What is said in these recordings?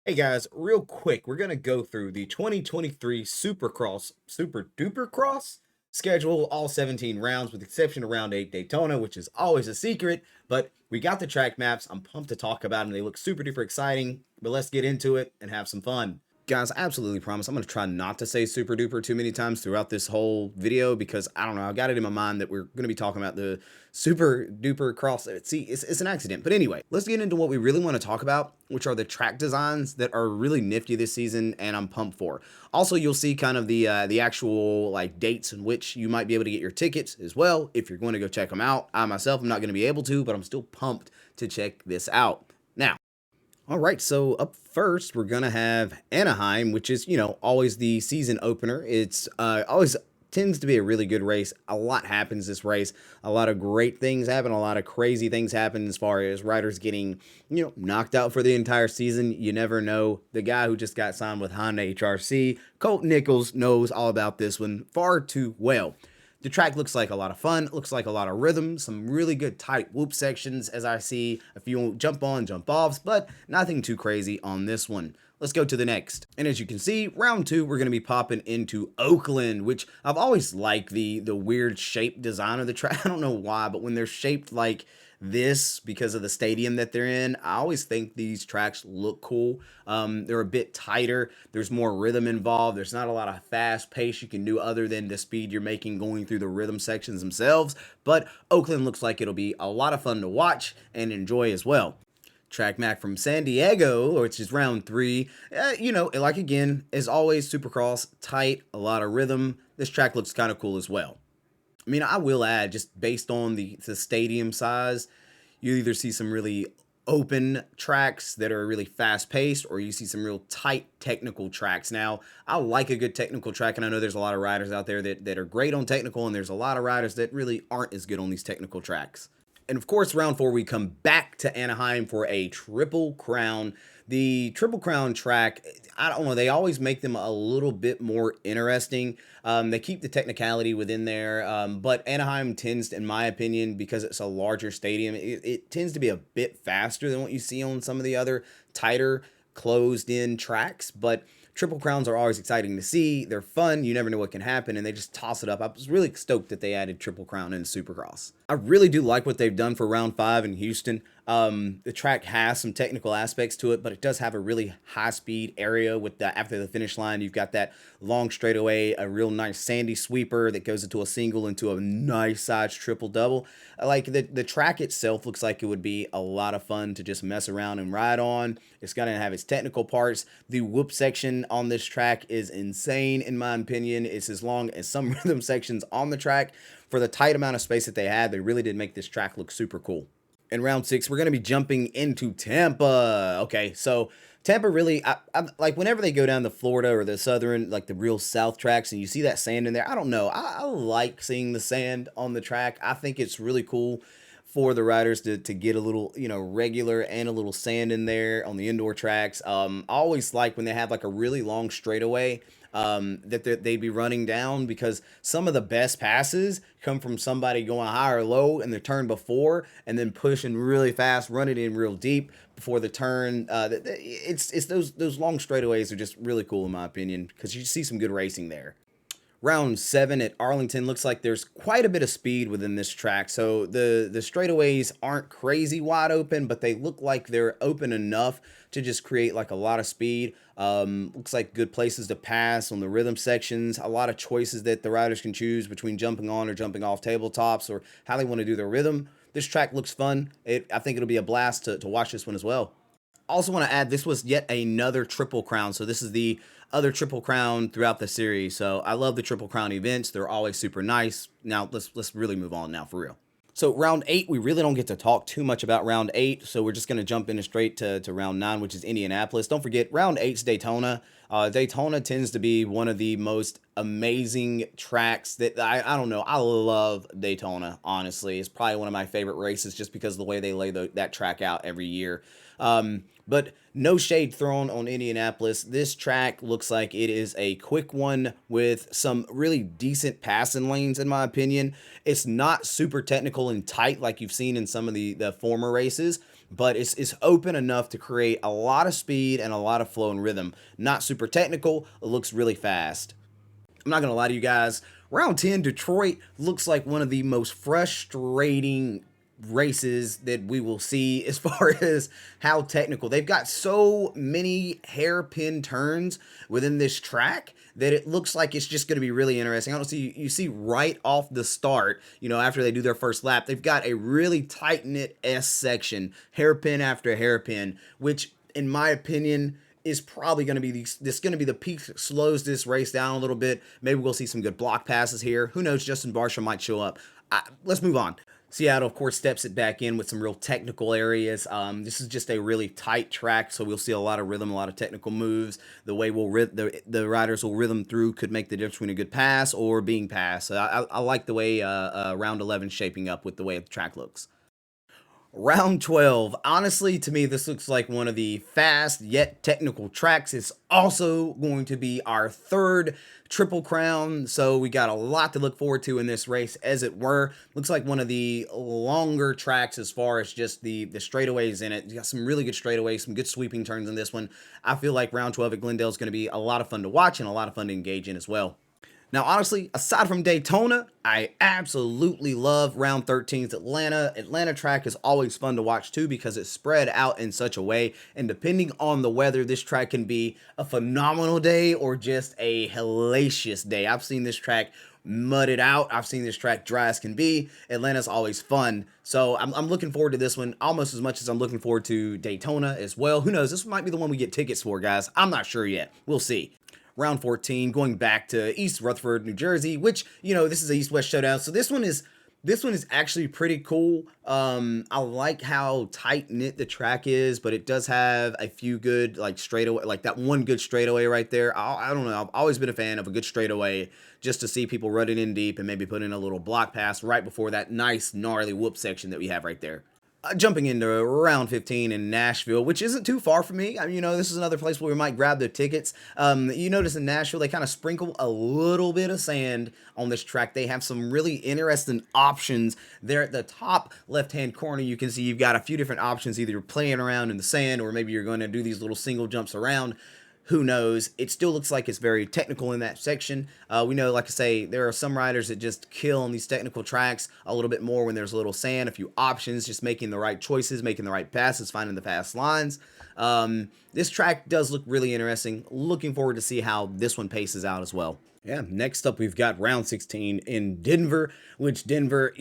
Hey guys, real quick, we're gonna go through the 2023 Supercross, Super Duper Cross schedule, all 17 rounds, with the exception of round 8 Daytona, which is always a secret. But we got the track maps. I'm pumped to talk about them. They look super duper exciting. But let's get into it and have some fun. Guys, I absolutely promise I'm going to try not to say super duper too many times throughout this whole video because I don't know, I've got it in my mind that we're going to be talking about the super duper cross. See, it's an accident. But anyway, let's get into what we really want to talk about, which are the track designs that are really nifty this season and I'm pumped for. Also, you'll see kind of the actual like dates in which you might be able to get your tickets as well if you're going to go check them out. I myself am not going to be able to, but I'm still pumped to check this out. Now, all right, so up first, we're going to have Anaheim, which is, always the season opener. It's always tends to be a really good race. A lot happens this race. A lot of great things happen. A lot of crazy things happen as far as riders getting, knocked out for the entire season. You never know. The guy who just got signed with Honda HRC, Colt Nichols, knows all about this one far too well. The track looks like a lot of fun, looks like a lot of rhythm, some really good tight whoop sections as I see a few jump on, jump offs, but nothing too crazy on this one. Let's go to the next. And as you can see, round 2, we're going to be popping into Oakland, which I've always liked the weird shape design of the track. I don't know why, but when they're shaped like this because of the stadium that they're in, I always think these tracks look cool. They're a bit tighter. There's more rhythm involved. There's not a lot of fast pace you can do other than the speed you're making going through the rhythm sections themselves. But Oakland looks like it'll be a lot of fun to watch and enjoy as well. Track Mac from San Diego, which is round 3. Like again, as always, Supercross, tight, a lot of rhythm. This track looks kind of cool as well. I mean, I will add, just based on the stadium size, you either see some really open tracks that are really fast paced, or you see some real tight technical tracks. Now, I like a good technical track, and I know there's a lot of riders out there that are great on technical, and there's a lot of riders that really aren't as good on these technical tracks. And of course, round 4, we come back to Anaheim for a Triple Crown. The Triple Crown track, I don't know, they always make them a little bit more interesting. They keep the technicality within there, but Anaheim tends, in my opinion, because it's a larger stadium, it tends to be a bit faster than what you see on some of the other tighter, closed-in tracks. But Triple Crowns are always exciting to see. They're fun. You never know what can happen, and they just toss it up. I was really stoked that they added Triple Crown into Supercross. I really do like what they've done for round 5 in Houston. The track has some technical aspects to it, but it does have a really high-speed area with the after the finish line. You've got that long straightaway, a real nice sandy sweeper that goes into a single, into a nice size triple-double. Like the track itself looks like it would be a lot of fun to just mess around and ride on. It's going to have its technical parts. The whoop section on this track is insane, in my opinion. It's as long as some rhythm sections on the track. For the tight amount of space that they had, they really did make this track look super cool. In round 6, we're going to be jumping into Tampa. Okay, so Tampa really, I like whenever they go down to Florida or the southern, like the real south tracks, and you see that sand in there, I don't know. I like seeing the sand on the track. I think it's really cool for the riders to get a little, regular and a little sand in there on the indoor tracks. I always like when they have like a really long straightaway that they'd be running down, because some of the best passes come from somebody going high or low in the turn before and then pushing really fast, running in real deep before the turn. It's those long straightaways are just really cool in my opinion, because you see some good racing there. Round 7 at Arlington, looks like there's quite a bit of speed within this track. So the straightaways aren't crazy wide open, but they look like they're open enough to just create like a lot of speed. Looks like good places to pass on the rhythm sections. A lot of choices that the riders can choose between jumping on or jumping off tabletops, or how they want to do their rhythm. This track looks fun. I think it'll be a blast to watch this one as well. Also want to add, this was yet another Triple Crown. So this is the other Triple Crown throughout the series. So I love the Triple Crown events. They're always super nice. Now let's really move on now for real. So round 8, we really don't get to talk too much about round 8. So we're just going to jump in straight to round 9, which is Indianapolis. Don't forget, round 8's Daytona. Daytona tends to be one of the most amazing tracks that I don't know. I love Daytona, honestly. It's probably one of my favorite races just because of the way they lay that track out every year. But no shade thrown on Indianapolis. This track looks like it is a quick one with some really decent passing lanes, in my opinion. It's not super technical and tight like you've seen in some of the former races, but it's open enough to create a lot of speed and a lot of flow and rhythm. Not super technical, it looks really fast. I'm not gonna lie to you guys. Round 10, Detroit looks like one of the most frustrating races that we will see as far as how technical. They've got so many hairpin turns within this track that it looks like it's just going to be really interesting. I don't see you see right off the start, after they do their first lap, they've got a really tight knit S section, hairpin after hairpin, which in my opinion is probably going to be this going to be the peak, slows this race down a little bit. Maybe we'll see some good block passes here. Who knows? Justin Barsham might show up. Let's move on. Seattle, of course, steps it back in with some real technical areas. This is just a really tight track, so we'll see a lot of rhythm, a lot of technical moves. The way the riders will rhythm through could make the difference between a good pass or being passed. So I like the way round 11 shaping up with the way the track looks. Round 12. Honestly, to me, this looks like one of the fast yet technical tracks. It's also going to be our third Triple Crown, so we got a lot to look forward to in this race, as it were. Looks like one of the longer tracks as far as just the straightaways in it. You got some really good straightaways, some good sweeping turns in this one. I feel like round 12 at Glendale is going to be a lot of fun to watch and a lot of fun to engage in as well. Now, honestly, aside from Daytona, I absolutely love round 13's Atlanta. Atlanta track is always fun to watch too because it's spread out in such a way. And depending on the weather, this track can be a phenomenal day or just a hellacious day. I've seen this track mudded out. I've seen this track dry as can be. Atlanta's always fun. So I'm looking forward to this one almost as much as I'm looking forward to Daytona as well. Who knows? This might be the one we get tickets for, guys. I'm not sure yet. We'll see. Round 14, going back to East Rutherford, New Jersey, which, this is an East-West showdown. So this one is actually pretty cool. I like how tight-knit the track is, but it does have a few good, straightaway, like that one good straightaway right there. I don't know. I've always been a fan of a good straightaway just to see people running in deep and maybe put in a little block pass right before that nice, gnarly whoop section that we have right there. Jumping into round 15 in Nashville, which isn't too far from me. I mean, this is another place where we might grab the tickets. You notice in Nashville, they kind of sprinkle a little bit of sand on this track. They have some really interesting options there at the top left-hand corner. You can see you've got a few different options, either playing around in the sand or maybe you're going to do these little single jumps around. Who knows? It still looks like it's very technical in that section. We know, like I say, there are some riders that just kill on these technical tracks a little bit more when there's a little sand, a few options, just making the right choices, making the right passes, finding the fast lines. This track does look really interesting. Looking forward to see how this one paces out as well. Yeah, next up we've got round 16 in Denver, which Denver,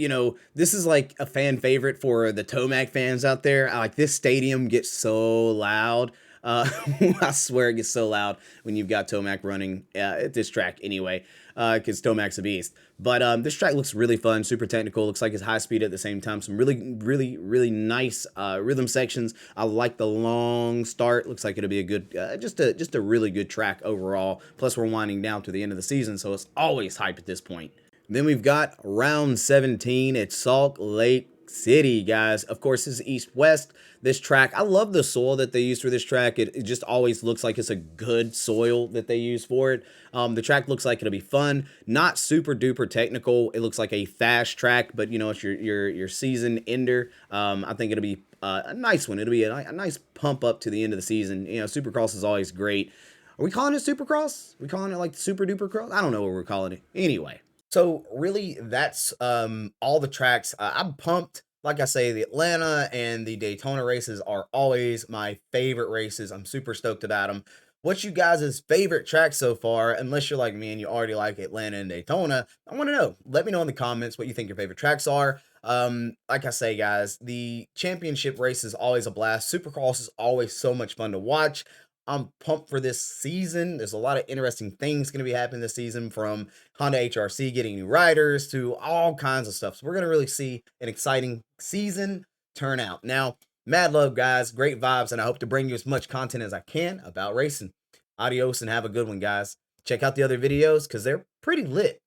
this is like a fan favorite for the Tomac fans out there. Like, this stadium gets so loud. I swear it gets so loud when you've got Tomac running at this track anyway, because Tomac's a beast. But this track looks really fun, super technical. Looks like it's high speed at the same time. Some really, really, really nice rhythm sections. I like the long start. Looks like it'll be a good, just a really good track overall. Plus, we're winding down to the end of the season, so it's always hype at this point. Then we've got round 17 at Salt Lake City, guys. Of course, this is East-West. This track, I love the soil that they use for this track. It just always looks like it's a good soil that they use for it. The track looks like it'll be fun, not super duper technical. It looks like a fast track, but it's your season ender. I think it'll be a nice one. It'll be a nice pump up to the end of the season. Supercross is always great. Are we calling it Supercross? Are we calling it like Super Duper Cross? I don't know what we're calling it. Anyway. So really, that's all the tracks. I'm pumped. Like I say, the Atlanta and the Daytona races are always my favorite races. I'm super stoked about them. What's you guys' favorite track so far? Unless you're like me and you already like Atlanta and Daytona, I want to know. Let me know in the comments what you think your favorite tracks are. Like I say, guys, the championship race is always a blast. Supercross is always so much fun to watch. I'm pumped for this season. There's a lot of interesting things going to be happening this season, from Honda HRC getting new riders to all kinds of stuff. So we're going to really see an exciting season turn out. Now, mad love, guys. Great vibes, and I hope to bring you as much content as I can about racing. Adios and have a good one, guys. Check out the other videos because they're pretty lit.